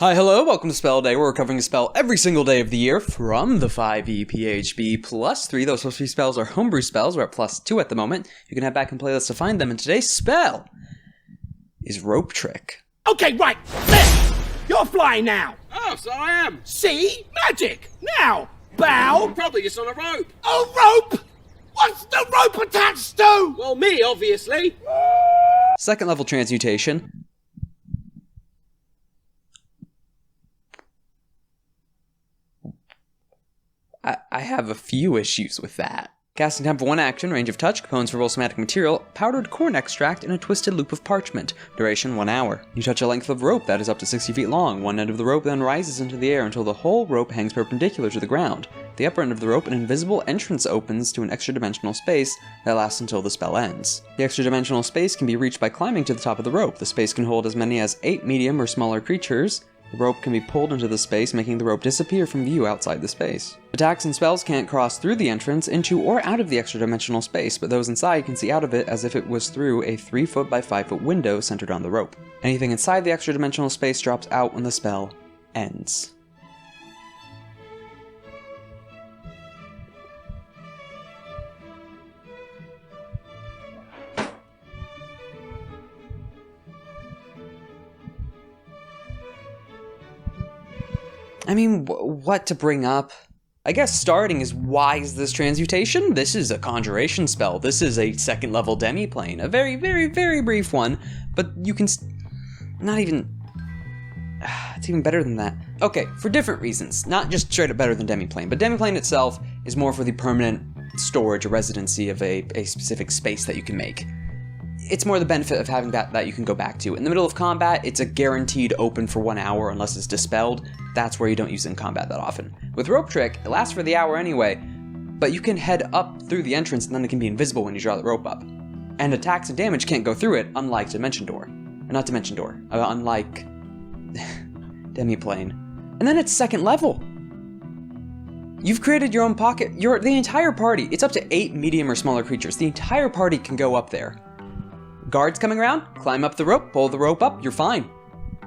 Hi, hello, welcome to Spell Day. We're covering a spell every single day of the year from the 5e PHB +3. Those supposed to be spells are homebrew spells. We're at +2 at the moment. You can head back in playlist to find them. And today's spell is Rope Trick. Okay, right. There. You're flying now. Oh, so I am. See? Magic. Now. Bow. Probably just on a rope. A rope? What's the rope attached to? Well, me, obviously. Second level transmutation. I have a few issues with that. Casting time for 1 action, range of touch, components for somatic material, powdered corn extract, and a twisted loop of parchment. Duration 1 hour. You touch a length of rope that is up to 60 feet long. One end of the rope then rises into the air until the whole rope hangs perpendicular to the ground. At the upper end of the rope, an invisible entrance opens to an extra-dimensional space that lasts until the spell ends. The extra-dimensional space can be reached by climbing to the top of the rope. The space can hold as many as 8 medium or smaller creatures. The rope can be pulled into the space, making the rope disappear from view outside the space. Attacks and spells can't cross through the entrance, into, or out of the extra-dimensional space, but those inside can see out of it as if it was through a 3-foot by 5-foot window centered on the rope. Anything inside the extra-dimensional space drops out when the spell ends. I mean, what to bring up? I guess starting is, why is this transmutation? This is a conjuration spell. This is a second level demiplane. A very, very, very brief one, but you can not even... It's even better than that. Okay, for different reasons. Not just straight up better than demiplane, but demiplane itself is more for the permanent storage or residency of a specific space that you can make. It's more the benefit of having that you can go back to. In the middle of combat, it's a guaranteed open for 1 hour unless it's dispelled. That's where you don't use it in combat that often. With Rope Trick, it lasts for the hour anyway, but you can head up through the entrance and then it can be invisible when you draw the rope up. And attacks and damage can't go through it, unlike Dimension Door. Not Dimension Door, unlike Demiplane. And then it's second level. You've created your own pocket. The entire party, it's up to 8 medium or smaller creatures. The entire party can go up there. Guards coming around, climb up the rope, pull the rope up, you're fine.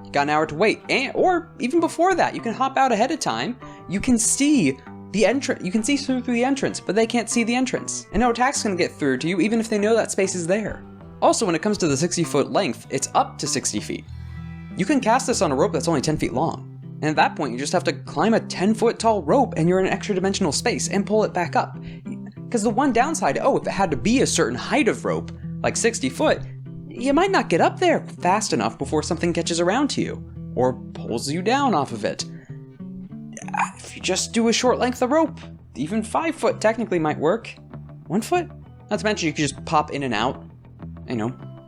You got an hour to wait, or even before that, you can hop out ahead of time. You can see the entrance. You can see through the entrance, but they can't see the entrance. And no attack's gonna get through to you, even if they know that space is there. Also, when it comes to the 60-foot length, it's up to 60 feet. You can cast this on a rope that's only 10 feet long. And at that point, you just have to climb a 10-foot tall rope and you're in an extra dimensional space and pull it back up. Because the one downside, if it had to be a certain height of rope, like 60 foot, you might not get up there fast enough before something catches around to you, or pulls you down off of it. If you just do a short length of rope, even 5 foot technically might work. 1 foot? Not to mention you could just pop in and out,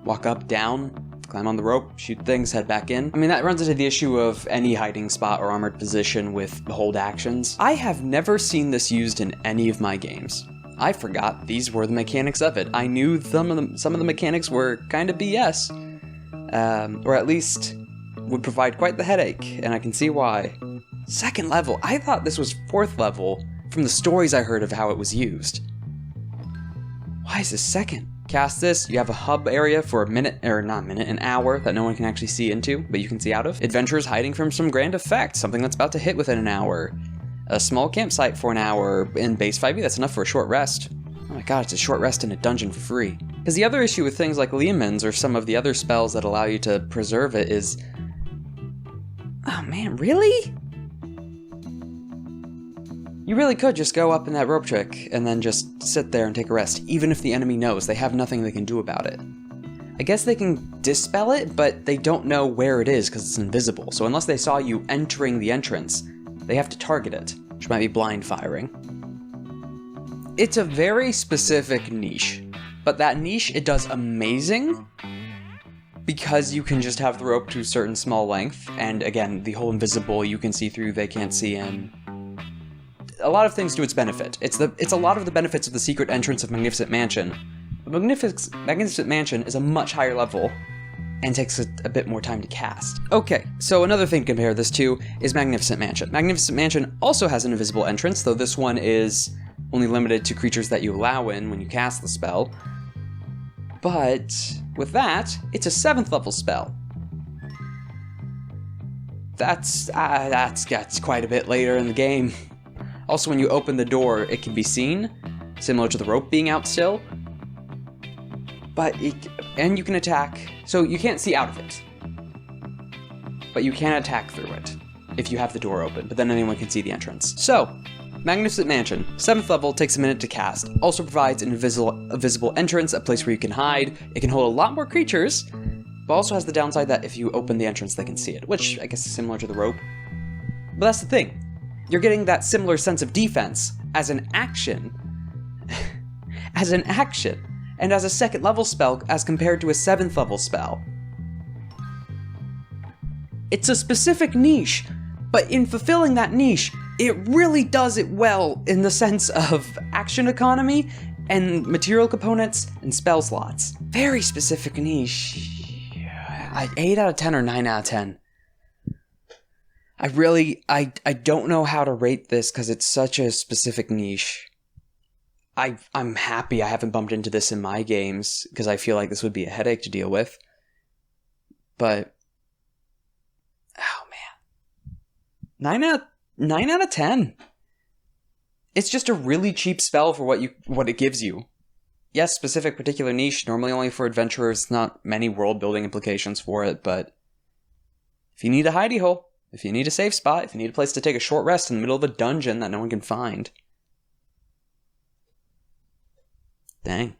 walk up, down, climb on the rope, shoot things, head back in. I mean, that runs into the issue of any hiding spot or armored position with hold actions. I have never seen this used in any of my games. I forgot these were the mechanics of it. I knew some of the mechanics were kind of BS, or at least would provide quite the headache, and I can see why. Second level, I thought this was 4th level from the stories I heard of how it was used. Why is this second? Cast this, you have a hub area for an hour that no one can actually see into, but you can see out of. Adventurers hiding from some grand effect, something that's about to hit within an hour. A small campsite for an hour. In base 5e, that's enough for a short rest. Oh my god, it's a short rest in a dungeon for free. Because the other issue with things like Lehman's or some of the other spells that allow you to preserve it is... Oh man, really? You really could just go up in that rope trick and then just sit there and take a rest, even if the enemy knows. They have nothing they can do about it. I guess they can dispel it, but they don't know where it is because it's invisible. So unless they saw you entering the entrance, they have to target it, which might be blind firing. It's a very specific niche, but that niche, it does amazing because you can just have the rope to a certain small length, and again, the whole invisible, you can see through, they can't see in. A lot of things to its benefit. It's a lot of the benefits of the secret entrance of Magnificent Mansion. The Magnificent Mansion is a much higher level, and takes a bit more time to cast. Okay, so another thing to compare this to is Magnificent Mansion. Magnificent Mansion also has an invisible entrance, though this one is only limited to creatures that you allow in when you cast the spell. But with that, it's a 7th level spell. that's quite a bit later in the game. Also, when you open the door, it can be seen, similar to the rope being out still. And you can attack, so you can't see out of it. But you can attack through it, if you have the door open, but then anyone can see the entrance. So, Magnificent Mansion, 7th level, takes a minute to cast. Also provides a visible entrance, a place where you can hide. It can hold a lot more creatures, but also has the downside that if you open the entrance, they can see it, which I guess is similar to the rope. But that's the thing. You're getting that similar sense of defense as an action. as an action. And as a 2nd level spell as compared to a 7th level spell. It's a specific niche, but in fulfilling that niche, it really does it well in the sense of action economy and material components and spell slots. Very specific niche. 8 out of 10 or 9 out of 10. I don't know how to rate this because it's such a specific niche. I'm happy I haven't bumped into this in my games, because I feel like this would be a headache to deal with. But, oh man. 9 out of 10. It's just a really cheap spell for what it gives you. Yes, specific particular niche, normally only for adventurers, not many world building implications for it, but if you need a hidey hole, if you need a safe spot, if you need a place to take a short rest in the middle of a dungeon that no one can find, dang.